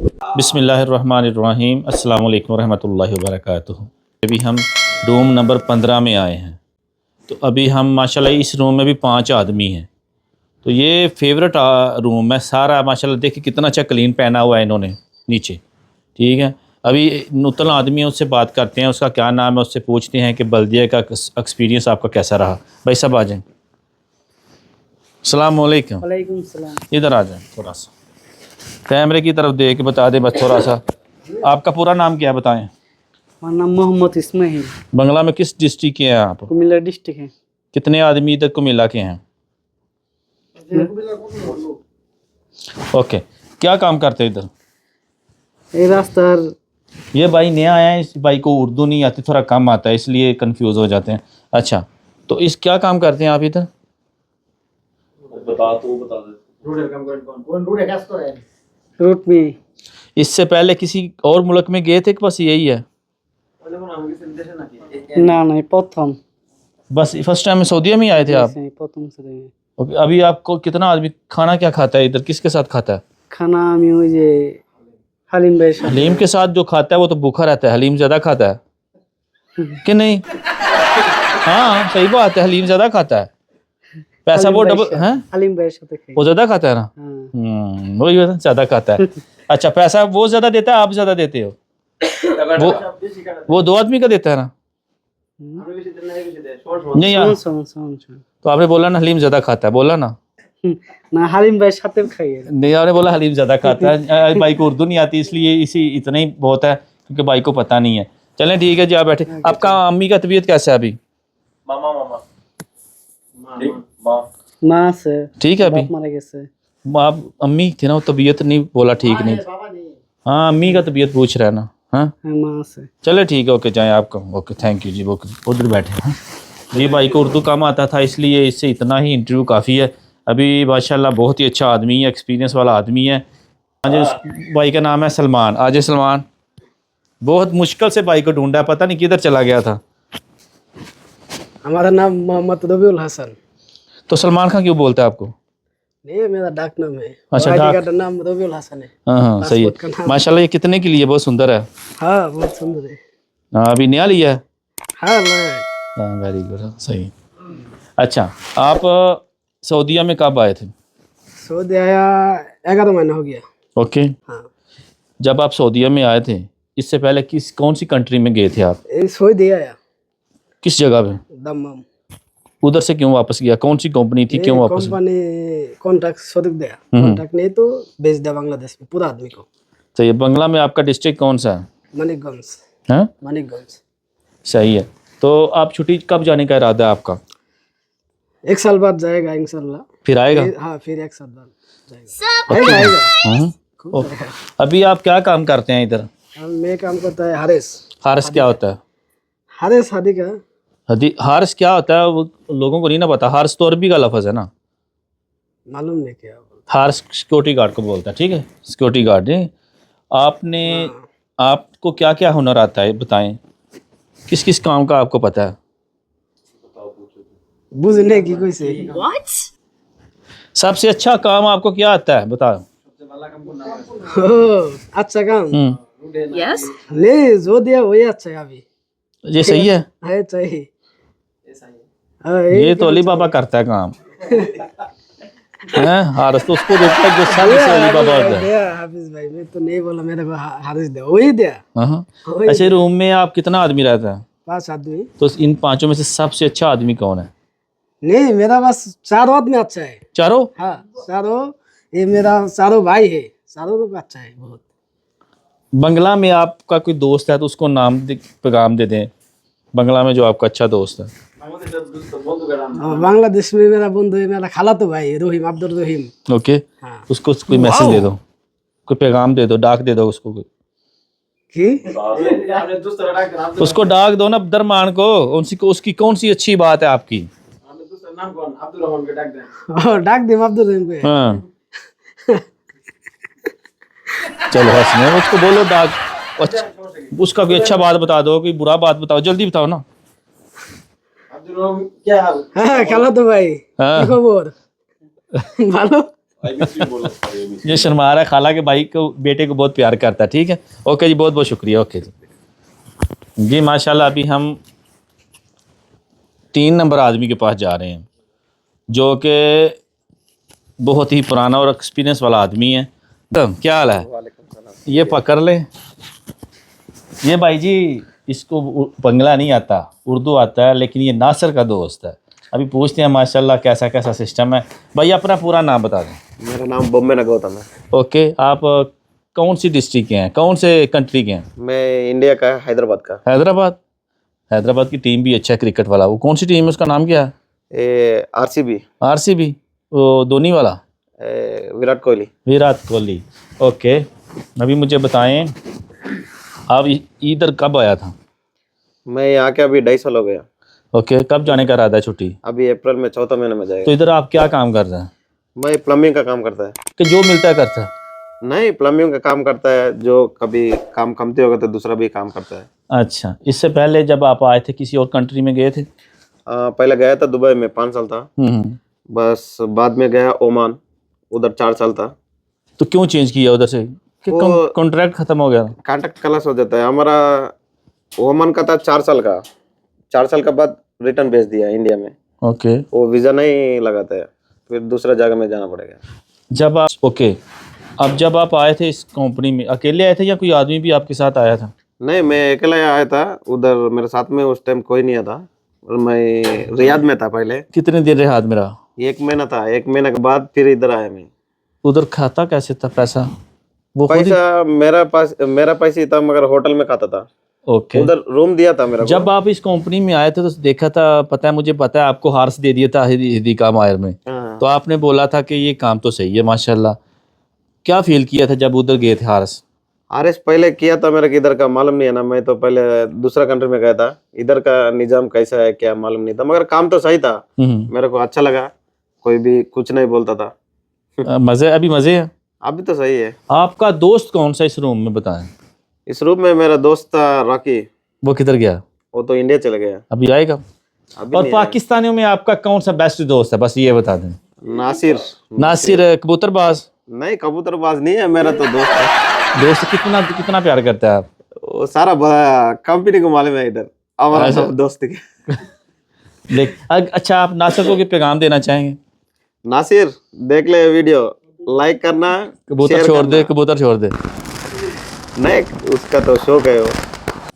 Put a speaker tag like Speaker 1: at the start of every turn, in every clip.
Speaker 1: बिस्मिल्लाहिर्रहमानिर्रहीम अस्सलाम वालेकुम रहमतुल्लाहि व बरकातुहू। अभी हम रूम नंबर 15 में आए हैं। तो अभी हम माशाल्लाह इस रूम में भी 5 आदमी हैं। तो ये फेवरेट रूम है सारा, माशाल्लाह देखिए कितना अच्छा क्लीन पहना हुआ है इन्होंने नीचे। ठीक है, अभी नूतन आदमी है, उससे बात करते हैं, उसका क्या नाम है, उससे पूछते हैं कि बल्दिया का एक्सपीरियंस आपका कैसा रहा। भाई सब आ जाएँ। अस्सलाम वालेकुम।
Speaker 2: वालेकुम सलाम।
Speaker 1: इधर आ जाएँ, थोड़ा सा कैमरे की तरफ देख के बता दें बस थोड़ा सा। आपका पूरा नाम क्या है बताएं।
Speaker 2: मेरा नाम मोहम्मद इस्माइल।
Speaker 1: बंगला में किस डिस्ट्रिक्ट के हैं आप?
Speaker 2: कुमिल्ला डिस्ट्रिक्ट है।
Speaker 1: कितने आदमी इधर कुमिल्ला के हैं? ओके, क्या काम करते हैं इधर?
Speaker 2: ये रास्ता
Speaker 1: ये भाई नया आया है, इस भाई को उर्दू नहीं आती, थोड़ा कम आता है, इसलिए कंफ्यूज हो जाते हैं। अच्छा, तो इस क्या काम करते हैं आप इधर?
Speaker 3: बता दे।
Speaker 2: रूट में।
Speaker 1: इससे पहले किसी और मुल्क में गए थे कि बस यही है?
Speaker 2: ना नहीं प्रथम।
Speaker 1: बस फर्स्ट टाइम में सऊदीया में ही आए थे आप?
Speaker 2: प्रथम से देंगे।
Speaker 1: ओके, अभी आपको कितना आदमी खाना क्या खाता है इधर, किसके साथ खाता है?
Speaker 2: खाना में वो ये हलीम भाई साहब।
Speaker 1: हलीम के साथ जो खाता है वो तो भूखा रहता है, हलीम ज़्यादा खाता है कि नहीं? हाँ सही बात है, हलीम ज़्यादा खाता है। पैसा वो डबल है,
Speaker 2: हलीम भाई साहब
Speaker 1: वो ज़्यादा खाता है ना। वही ज़्यादा खाता है। अच्छा, पैसा वो ज़्यादा देता है, आप ज़्यादा देते हो? वो 2 आदमी का देता है ना। नहीं यार, तो आपने बोला ना हलीम ज़्यादा खाता है, बोला ना।
Speaker 2: ना हलीम भाई साहब खाइए।
Speaker 1: नहीं, आपने बोला हलीम ज़्यादा खाता है। भाई को उर्दू नहीं आती इसलिए इसी इतना ही बहुत है, क्योंकि भाई को पता नहीं है। चलें ठीक है जी, आप बैठे। आपका अम्मी का तबीयत कैसा है अभी?
Speaker 2: माँ से
Speaker 1: ठीक है अभी?
Speaker 2: मारा कैसे?
Speaker 1: आप अम्मी थे ना, वो तबीयत नहीं बोला ठीक नहीं। हाँ अम्मी का तबीयत पूछ रहा है ना। हाँ
Speaker 2: माँ से।
Speaker 1: चले ठीक है, ओके जाएँ आपका। Okay thank you ji. Okay उधर बैठे हैं। ये भाई को उर्दू कम आता था, इसलिए इससे इतना ही इंटरव्यू काफ़ी है। अभी माशाल्लाह बहुत ही अच्छा आदमी है, एक्सपीरियंस वाला आदमी है। आज उस भाई का नाम है सलमान। आज सलमान बहुत मुश्किल से भाई को ढूंढा, पता नहीं किधर चला गया था।
Speaker 2: हमारा नाम मोहम्मद रबीउल हसन।
Speaker 1: तो सलमान खान क्यों बोलता है आपको?
Speaker 2: नहीं, मेरा डाक नाम है।
Speaker 1: अच्छा,
Speaker 2: आईडी
Speaker 1: डाक
Speaker 2: कार्ड नाम रबीउल हसन है।
Speaker 1: हाँ हाँ सही है माशाल्लाह। ये कितने के लिए? बहुत सुंदर है।
Speaker 2: हाँ बहुत सुंदर है।
Speaker 1: हाँ अभी नया लिया है।
Speaker 2: हाँ
Speaker 1: वेरी गुड, सही। अच्छा, आप सऊदीया में कब आए थे?
Speaker 2: सऊदी आया 11 महीना हो गया।
Speaker 1: ओके।
Speaker 2: हाँ।
Speaker 1: जब आप सऊदीया में आए थे, इससे पहले कौन सी कंट्री में गए थे आप?
Speaker 2: सऊदी आया।
Speaker 1: किस जगह पे?
Speaker 2: दम्माम।
Speaker 1: उधर से क्यों वापस गया? कौन सी कंपनी थी, क्यों वापस?
Speaker 2: कंपनी कॉन्ट्रैक्ट स्वरूप दिया, कॉन्ट्रैक्ट नहीं तो भेज दिया बांग्लादेश में पूरा आदमी को।
Speaker 1: तो ये बंगला में आपका डिस्ट्रिक्ट कौन सा है?
Speaker 2: मानिकगंज।
Speaker 1: हैं?
Speaker 2: मानिकगंज।
Speaker 1: सही है। तो आप छुट्टी कब जाने का इरादा है आपका?
Speaker 2: 1 साल बाद जाएगा इंशाल्लाह।
Speaker 1: फिर आएगा?
Speaker 2: हाँ फिर 1 साल बाद जाएगा। आएगा।
Speaker 1: अभी आप क्या काम करते हैं इधर?
Speaker 2: मैं काम करता है हारिस।
Speaker 1: हारिस क्या होता है?
Speaker 2: हारिस शादी का।
Speaker 1: हारिस क्या होता है वो लोगों को नहीं ना पता। हारिस तो अरबी का लफ्ज़ है ना।
Speaker 2: मालूम नहीं क्या।
Speaker 1: हारिस सिक्योरिटी गार्ड को बोलता है। ठीक है, सिक्योरिटी गार्ड। नहीं, आपने आपको क्या क्या हुनर आता है बताएं, किस किस काम का आपको पता है?
Speaker 2: बुझने की कोई से।
Speaker 1: सबसे अच्छा काम आपको क्या आता है बताओ?
Speaker 2: अच्छा काम।
Speaker 4: Yes.
Speaker 2: नहीं, जो दिया वही अच्छा है अभी।
Speaker 1: ये सही है?
Speaker 2: है चाहिए।
Speaker 1: ये तो अली बाबा करता है काम। हैं हारिस तो उसको देखता है जो सबसे अली बाबा होता है।
Speaker 2: हाफिज भाई मैं तो नहीं बोला, मेरे को हारिस दे वही दिया।
Speaker 1: हाँ। ऐसे रूम में आप कितना आदमी रहता है?
Speaker 2: 5 आदमी।
Speaker 1: तो इन 5 में से सबसे अच्छा आदमी कौन है?
Speaker 2: नहीं, मेरा बस 4 आदमी अच्छा है।
Speaker 1: चारों?
Speaker 2: हाँ चारों। ये मेरा चारों भाई है, चारों लोग अच्छा है बहुत।
Speaker 1: बंगला में आपका कोई दोस्त है तो उसको पैगाम दे दें, बंगला में जो आपका अच्छा दोस्त है।
Speaker 2: बांग्लादेश में मेरा बंधु है, मेरा खाला तो भाई रहीम, अब्दुल रहीम।
Speaker 1: ओके।
Speaker 2: हाँ।
Speaker 1: उसको कोई मैसेज दे दो, कोई पैगाम दे दो, डाक दे दो उसको। उसको डाक दो ना दरमान को। उसकी कौन सी अच्छी बात है आपकी?
Speaker 2: डाक दे अब्दुल रहीम को।
Speaker 1: हाँ चलो हंसने उसको बोलो डाक। अच्छा, उसका कोई अच्छा बात बता दो, कोई बुरा बात बताओ, जल्दी बताओ ना।
Speaker 2: क्या हाल? हाँ खाला तो भाई।
Speaker 1: हाँ।
Speaker 2: खबर? ভালো।
Speaker 1: ये शर्मा रहा है, खाला के भाई को बेटे को बहुत प्यार करता है। ठीक है, ओके जी, बहुत बहुत शुक्रिया। ओके जी माशाल्लाह। अभी हम 3 नंबर आदमी के पास जा रहे हैं जो कि बहुत ही पुराना और एक्सपीरियंस वाला आदमी है। तो क्या हाल है? ये पकड़ ले। ये भाई जी, इसको बंगला नहीं आता, उर्दू आता है, लेकिन ये नासिर का दोस्त है। अभी पूछते हैं माशाल्लाह कैसा कैसा सिस्टम है। भाई अपना पूरा नाम बता दें।
Speaker 3: मेरा नाम बॉम्बे गौतम है।
Speaker 1: ओके, आप कौन सी डिस्ट्रिक्ट के हैं, कौन से कंट्री के हैं?
Speaker 3: मैं इंडिया का, हैदराबाद का।
Speaker 1: हैदराबाद। हैदराबाद की टीम भी अच्छा है क्रिकेट वाला। वो कौन सी टीम है, उसका नाम क्या है?
Speaker 3: आरसीबी।
Speaker 1: आरसीबी, वो धोनी वाला?
Speaker 3: विराट कोहली।
Speaker 1: विराट कोहली। ओके, अभी मुझे बताएं आप इधर कब आया था?
Speaker 3: मैं यहाँ के अभी 2.5 साल हो गया।
Speaker 1: ओके, कब जाने का इरादा है छुट्टी?
Speaker 3: अभी अप्रैल में 4था महीने में जाएगा।
Speaker 1: तो इधर आप क्या काम कर रहे हैं?
Speaker 3: मैं प्लम्बिंग का काम करता है।
Speaker 1: कि जो मिलता है करता है?
Speaker 3: नहीं, प्लम्बिंग का काम करता है। जो कभी काम कमती होगा तो दूसरा भी काम करता है।
Speaker 1: अच्छा, इससे पहले जब आप आए थे किसी और कंट्री में गए थे?
Speaker 3: पहले गया था दुबई में, 5 साल था। बस बाद में गया ओमान, उधर 4 साल था।
Speaker 1: तो क्यों चेंज किया उधर से? कि
Speaker 3: वो-
Speaker 1: कॉन्ट्रैक्ट खत्म हो गया?
Speaker 3: कॉन्ट्रैक्ट क्लास हो जाता है हमारा। ओमान का था 4 साल का। 4 साल के बाद रिटर्न भेज दिया इंडिया में।
Speaker 1: ओके,
Speaker 3: वो वीज़ा नहीं लगाता है, फिर दूसरा जगह में जाना पड़ेगा।
Speaker 1: जब आप ओके, अब जब आप आए थे इस कंपनी में अकेले आए थे या कोई आदमी भी आपके साथ आया था?
Speaker 3: नहीं, मैं अकेला आया था। उधर मेरे साथ में उस टाइम कोई नहीं था। और मैं रियाद में था पहले।
Speaker 1: कितने दिन रहा मेरा?
Speaker 3: 1 महीना था। 1 महीने के बाद फिर इधर आया मैं।
Speaker 1: उधर खाता कैसे था पैसा? वो खुद ही?
Speaker 3: पैसा मेरा पैसा ही था, मगर होटल में खाता था।
Speaker 1: ओके,
Speaker 3: उधर रूम दिया था मेरा को।
Speaker 1: जब आप इस कंपनी में आए थे तो देखा था, पता है मुझे, पता है आपको हार्स दे दिया था हिदी का मायर में।
Speaker 3: हाँ।
Speaker 1: तो आपने बोला था कि ये काम तो सही है माशाल्लाह। क्या फील किया था जब उधर गए थे हार्स?
Speaker 3: आरएस पहले किया था मेरे को, इधर का मालूम नहीं है ना। मैं तो पहले दूसरा कंट्री में गया था। इधर का निजाम कैसा है क्या मालूम नहीं था, मगर काम तो सही था। मेरे को अच्छा लगा। कोई भी कुछ नहीं बोलता था।
Speaker 1: मजे, अभी मजे हैं।
Speaker 3: अभी तो सही है।
Speaker 1: आपका दोस्त कौन सा इस रूम में, बताएं?
Speaker 3: इस रूम में मेरा दोस्त था रॉकी।
Speaker 1: वो किधर गया?
Speaker 3: वो तो इंडिया चला गया।
Speaker 1: अभी आएगा?
Speaker 3: अभी
Speaker 1: और
Speaker 3: नहीं आया।
Speaker 1: पाकिस्तानियों में आपका कौन सा बेस्ट दोस्त है, बस ये बता दें।
Speaker 3: नासिर।
Speaker 1: नासिर कबूतरबाज?
Speaker 3: नहीं, कबूतरबाज नहीं है, मेरा तो दोस्त है।
Speaker 1: दोस्त कितना कितना प्यार करता है आप?
Speaker 3: वो सारा कंपनी को मालूम है इधर, हमारा
Speaker 1: अच्छा।
Speaker 3: सब दोस्त के।
Speaker 1: अच्छा, आप नासिर को क्या पैगाम देना चाहेंगे?
Speaker 3: नासिर, देख ले वीडियो, लाइक करना,
Speaker 1: कबूतर
Speaker 3: शेयर
Speaker 1: छोड़ दे,
Speaker 3: करना।
Speaker 1: कबूतर छोड़ दे।
Speaker 3: नहीं, उसका तो शौक है वो।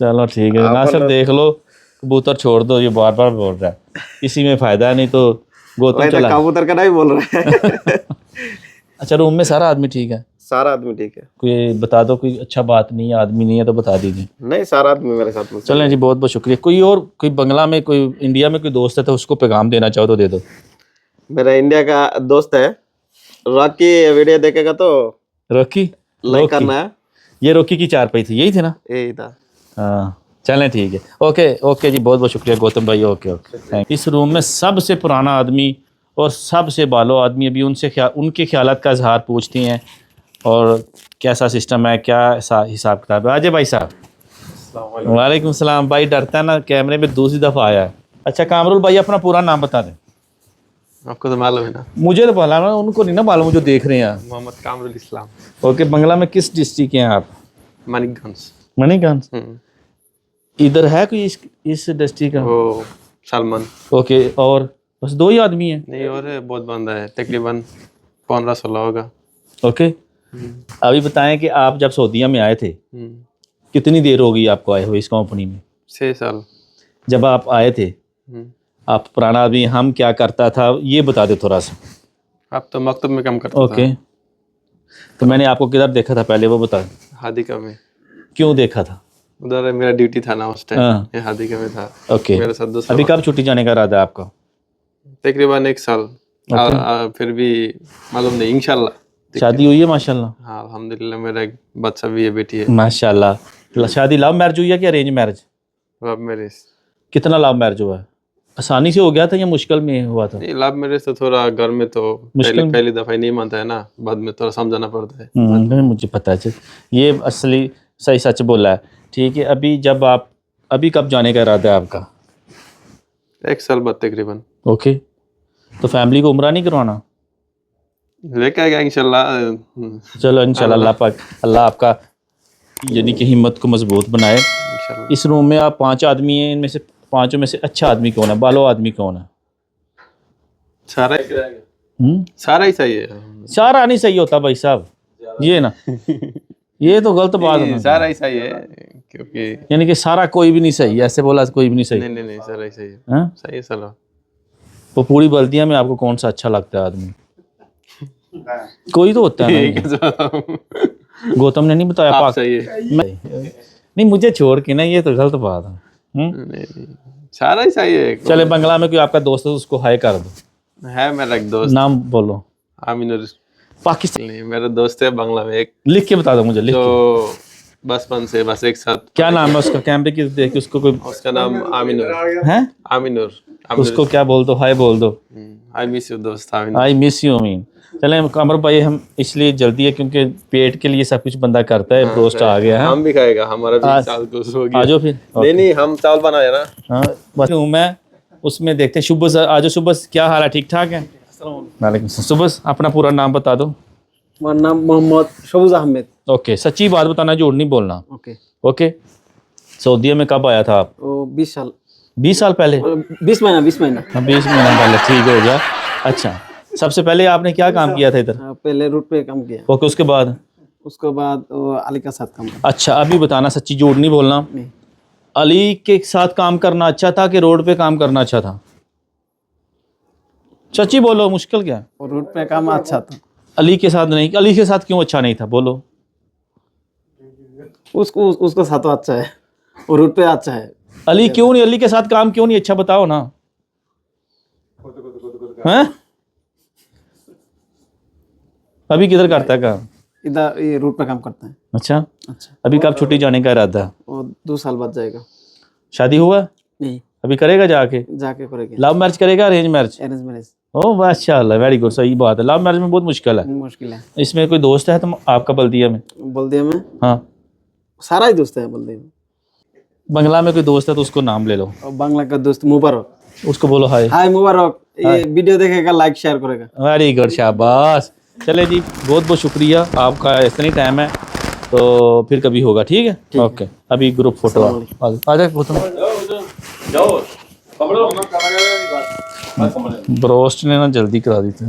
Speaker 1: चलो ठीक है, नासिर देख लो, कबूतर छोड़ दो, ये बार बार बोल रहा है, इसी में फायदा है, नहीं तो गौतम
Speaker 3: वैसे
Speaker 1: चला।
Speaker 3: कबूतर का नहीं बोल रहा है।
Speaker 1: अच्छा, रूम में सारा आदमी ठीक है?
Speaker 3: सारा आदमी ठीक है।
Speaker 1: कोई बता दो, कोई अच्छा बात नहीं है, आदमी नहीं है तो बता दीजिए।
Speaker 3: नहीं, सारा आदमी मेरे साथ में।
Speaker 1: चलें जी, बहुत बहुत शुक्रिया। कोई और, कोई बंगला में, कोई इंडिया में कोई दोस्त है तो उसको पैगाम देना चाहो तो दे दो।
Speaker 3: मेरा इंडिया का दोस्त है रॉकी, वीडियो देखेगा तो
Speaker 1: रॉकी?
Speaker 3: लाइक करना है।
Speaker 1: ये रॉकी की चारपाई थी, यही थी ना?
Speaker 3: यही था।
Speaker 1: हाँ, चलें ठीक है। ओके ओके जी, बहुत बहुत शुक्रिया गौतम भाई। Okay okay, thank. इस रूम में सबसे पुराना आदमी और सबसे बालो आदमी, अभी उनसे उनके ख्यालात का इजहार पूछती हैं और कैसा सिस्टम है, क्या हिसाब किताब है। अजय भाई साहब। वालेकुम सलाम। भाई डरता है ना, कैमरे में दूसरी दफ़ा आया है। अच्छा कामरुल भाई, अपना पूरा नाम बता दें।
Speaker 4: आपको तो मालूम है ना।
Speaker 1: मुझे तो मालूम है, उनको नहीं ना मालूम जो देख रहे हैं।
Speaker 4: मोहम्मद कामरुल इस्लाम।
Speaker 1: ओके, बंगला में किस डिस्ट्रिक्ट के हैं आप?
Speaker 4: मानिकगंज।
Speaker 1: मणिगंज। इधर है कोई इस डिस्ट्रिक्ट का?
Speaker 4: वो सलमान।
Speaker 1: ओके, और बस 2 ही आदमी हैं?
Speaker 4: नहीं, और है, बहुत बंदा है, तकरीबन 15-16 होगा।
Speaker 1: ओके, अभी बताएं कि आप जब सऊदीया में आए थे, कितनी देर हो गई आपको आए हुए इस कंपनी में?
Speaker 4: 6 साल।
Speaker 1: जब आप आए थे, आप पुराना आदमी, हम क्या करता था ये बता दे थोड़ा सा।
Speaker 4: आप तो मकतब में काम करता
Speaker 1: ओके, तो मैंने आपको किधर देखा था पहले, वो बता।
Speaker 4: था। हादिका में।
Speaker 1: क्यों देखा था?
Speaker 4: उधर मेरा ड्यूटी था ना उस
Speaker 1: हाँ।
Speaker 4: टाइम। ये हादिका में था।
Speaker 1: ओके,
Speaker 4: मेरे साथ दूसरा
Speaker 1: अभी कब छुट्टी जाने का इरादा है आपका?
Speaker 4: तकरीबन 1 साल। फिर भी मालूम नहीं, इंशाल्लाह।
Speaker 1: शादी हुई है माशाल्लाह?
Speaker 4: हाँ, अल्हम्दुलिल्लाह, मेरा एक बच्चा भी है, बेटी है।
Speaker 1: माशाल्लाह। शादी लव मैरिज हुई है कि अरेंज मैरिज?
Speaker 4: Love marriage.
Speaker 1: कितना लव मैरिज हुआ है? आसानी से हो गया था या मुश्किल में हुआ था?
Speaker 4: नहीं, लव मैरिज तो थोड़ा घर में तो पहली दफा ही नहीं मानता है ना, बाद में थोड़ा समझाना पड़ता है।
Speaker 1: नहीं, मुझे पता है, ये असली सही सच बोला है। ठीक है, अभी जब आप, अभी कब जाने का इरादा है आपका?
Speaker 4: 1 साल बाद तकरीबन।
Speaker 1: ओके, तो फैमिली को उम्रा नहीं करवाना?
Speaker 4: लेके आएगा इंशाल्लाह।
Speaker 1: चलो इंशाल्लाह अल्लाह पाक, अल्लाह आपका यानी कि हिम्मत को मजबूत बनाए।
Speaker 4: इंशाल्लाह।
Speaker 1: इस रूम में आप 5 आदमी हैं, इनमें से पांचों में से अच्छा आदमी कौन है, बालो आदमी कौन है?
Speaker 4: सारा सारा ही सही है।
Speaker 1: सारा नहीं सही होता भाई साहब, ये ना ये तो गलत बात है।
Speaker 4: सारा ही सही है क्योंकि
Speaker 1: यानी कि सारा कोई भी नहीं सही, ऐसे बोला कोई भी नहीं सही।
Speaker 4: नहीं नहीं नहीं, सारा ही सही है।
Speaker 1: हाँ?
Speaker 4: सही है साला।
Speaker 1: तो पूरी बल्दिया में आपको कौन सा अच्छा लगता है आदमी? कोई तो होता है ना। गौतम ने नहीं बताया
Speaker 4: आप
Speaker 1: पाक
Speaker 4: सही है।
Speaker 1: नहीं, मुझे छोड़ के ना, ये तो गलत बात है।
Speaker 4: नहीं नहीं, सारा ही सही है।
Speaker 1: चले बंगला में कोई आपका दोस्त है तो उसको हाय कर दो।
Speaker 4: है मेरा एक दोस्त,
Speaker 1: नाम बोलो।
Speaker 4: आमिनुर।
Speaker 1: पाकिस्तान
Speaker 4: नहीं, मेरा दोस्त है बांग्ला में एक,
Speaker 1: लिख के बता दो मुझे, लिख के।
Speaker 4: तो बचपन से बस एक साथ।
Speaker 1: क्या नाम है उसका? कैमरे की देख के उसको कोई
Speaker 4: उसका नाम आमिनुर
Speaker 1: है,
Speaker 4: आमिनुर।
Speaker 1: उसको क्या बोल दो, हाय बोल दो।
Speaker 4: आई मिस यू दोस्त आमिनुर।
Speaker 1: आई मिस यू अमीन। चले कमर भाई, हम इसलिए जल्दी है क्योंकि पेट के लिए सब कुछ बंदा करता है। रोस्ट आ गया है,
Speaker 4: हम भी खाएगा, हमारा भी साल कुछ हो गया।
Speaker 1: आ जाओ फिर।
Speaker 4: नहीं नहीं, हम चावल बनाए ना।
Speaker 1: हाँ बस हूँ मैं, उसमें देखते हैं। शुभ आज शुभ, क्या हाल है? ठीक ठाक है? वालेकुम सलाम। शुभ अपना पूरा नाम बता दो।
Speaker 2: मेरा नाम मोहम्मद शबूज अहमद।
Speaker 1: ओके, सच्ची बात बताना, झूठ नहीं बोलना।
Speaker 2: ओके।
Speaker 1: ओके, सऊदीया में कब आया था आप?
Speaker 2: वो 20 साल
Speaker 1: 20 साल पहले?
Speaker 2: 20 महीना 20 महीना।
Speaker 1: हाँ 20 महीना पहले, ठीक हो गया। अच्छा, सबसे पहले आपने क्या काम किया था इधर?
Speaker 2: पहले रूट पे काम किया,
Speaker 1: ओके, उसके बाद?
Speaker 2: उसके बाद वो अली का साथ काम किया।
Speaker 1: अच्छा, अभी बताना, सच्ची झूठ नहीं बोलना।
Speaker 2: नहीं,
Speaker 1: अली के साथ काम करना अच्छा था कि रोड पे काम करना अच्छा था? सच्ची बोलो, मुश्किल क्या है?
Speaker 2: और रूट पे काम अच्छा था।
Speaker 1: अली के साथ नहीं, अली के साथ क्यों अच्छा नहीं था, बोलो।
Speaker 2: उसका साथ तो अच्छा है और रूट पे अच्छा है।
Speaker 1: अली क्यों नहीं, अली के साथ काम क्यों नहीं अच्छा, बताओ ना। हैं? अभी किधर करता है काम?
Speaker 2: इधर ये रूट पे काम करता है।
Speaker 1: अच्छा,
Speaker 2: अच्छा,
Speaker 1: अभी कब छुट्टी जाने का इरादा है?
Speaker 2: वो 2 साल बाद जाएगा।
Speaker 1: शादी हुआ?
Speaker 2: नहीं,
Speaker 1: अभी करेगा जाके?
Speaker 2: जाके करेगा।
Speaker 1: लव मैरिज करेगा, arrange marriage?
Speaker 2: Arrange marriage.
Speaker 1: Oh माशाल्लाह, वेरी गुड, सही बात है। लव मैरिज में बहुत मुश्किल है।
Speaker 2: मुश्किल है।
Speaker 1: इसमें कोई दोस्त है तुम आपका बल्दिया में?
Speaker 2: बल्दिया में
Speaker 1: हाँ,
Speaker 2: सारा ही दोस्त है बल्दिया में।
Speaker 1: बंगला में कोई दोस्त है तो उसको नाम ले लो,
Speaker 2: और बांग्ला का दोस्त मुबारक।
Speaker 1: उसको बोलो हाय।
Speaker 2: हाय मुबारक, ये वीडियो देखेगा, लाइक शेयर करेगा।
Speaker 1: वेरी गुड, शाबाश। चले जी, बहुत बहुत शुक्रिया आपका, इतना ही टाइम है तो फिर कभी होगा, ठीक है? ओके, अभी ग्रुप फोटो आ जाए। ब्रोस्ट ने ना जल्दी करा दी थी।